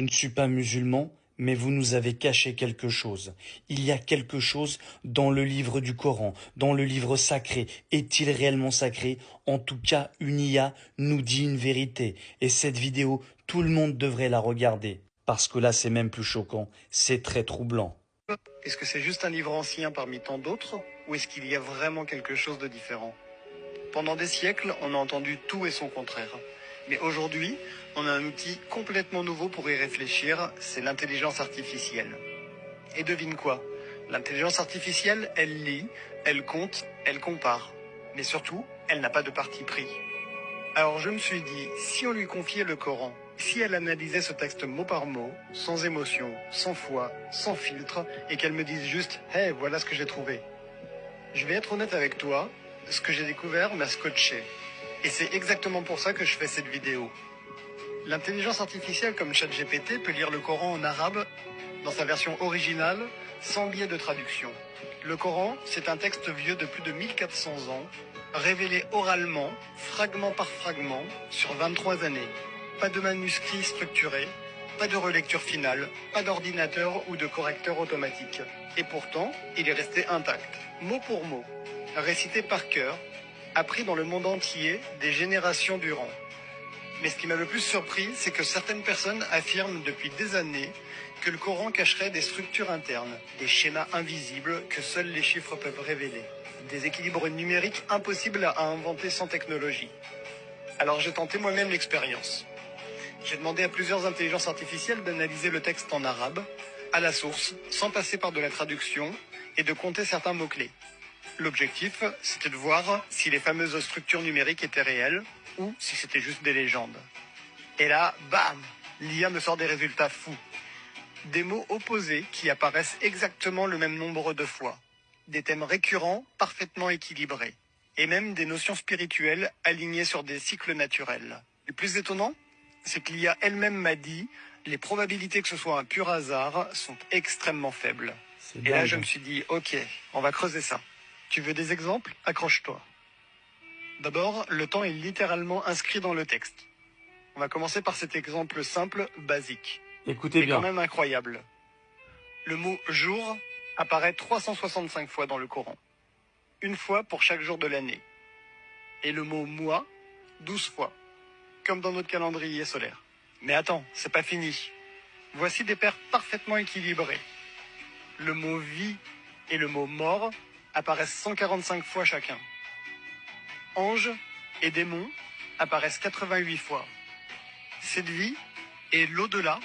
Je ne suis pas musulman, mais vous nous avez caché quelque chose. Il y a quelque chose dans le livre du Coran, dans le livre sacré. Est-il réellement sacré? En tout cas, une IA nous dit une vérité. Et cette vidéo, tout le monde devrait la regarder. Parce que là, c'est même plus choquant. C'est très troublant. Est-ce que c'est juste un livre ancien parmi tant d'autres, ou est-ce qu'il y a vraiment quelque chose de différent? Pendant des siècles, on a entendu tout et son contraire. Mais aujourd'hui, on a un outil complètement nouveau pour y réfléchir, c'est l'intelligence artificielle. Et devine quoi? L'intelligence artificielle, elle lit, elle compte, elle compare. Mais surtout, elle n'a pas de parti pris. Alors je me suis dit, si on lui confiait le Coran, si elle analysait ce texte mot par mot, sans émotion, sans foi, sans filtre, et qu'elle me dise juste « Hey, voilà ce que j'ai trouvé ». Je vais être honnête avec toi, ce que j'ai découvert m'a scotché. Et c'est exactement pour ça que je fais cette vidéo. L'intelligence artificielle comme ChatGPT peut lire le Coran en arabe dans sa version originale, sans biais de traduction. Le Coran, c'est un texte vieux de plus de 1400 ans, révélé oralement, fragment par fragment, sur 23 années. Pas de manuscrit structuré, pas de relecture finale, pas d'ordinateur ou de correcteur automatique. Et pourtant, il est resté intact, mot pour mot, récité par cœur, appris dans le monde entier, des générations durant. Mais ce qui m'a le plus surpris, c'est que certaines personnes affirment depuis des années que le Coran cacherait des structures internes, des schémas invisibles que seuls les chiffres peuvent révéler, des équilibres numériques impossibles à inventer sans technologie. Alors j'ai tenté moi-même l'expérience. J'ai demandé à plusieurs intelligences artificielles d'analyser le texte en arabe, à la source, sans passer par de la traduction, et de compter certains mots-clés. L'objectif, c'était de voir si les fameuses structures numériques étaient réelles, ou si c'était juste des légendes. Et là, bam, l'IA me sort des résultats fous. Des mots opposés qui apparaissent exactement le même nombre de fois. Des thèmes récurrents, parfaitement équilibrés. Et même des notions spirituelles alignées sur des cycles naturels. Le plus étonnant, c'est que l'IA elle-même m'a dit les probabilités que ce soit un pur hasard sont extrêmement faibles. Et là, je me suis dit, ok, on va creuser ça. Tu veux des exemples? Accroche-toi. D'abord, le temps est littéralement inscrit dans le texte. On va commencer par cet exemple simple, basique. Écoutez Mais bien. quand même incroyable. Le mot « jour » apparaît 365 fois dans le Coran. Une fois pour chaque jour de l'année. Et le mot « mois » 12 fois. Comme dans notre calendrier solaire. Mais attends, c'est pas fini. Voici des paires parfaitement équilibrées. Le mot « vie » et le mot « mort » apparaissent 145 fois chacun. Ange et démon apparaissent 88 fois. Cette vie et l'au-delà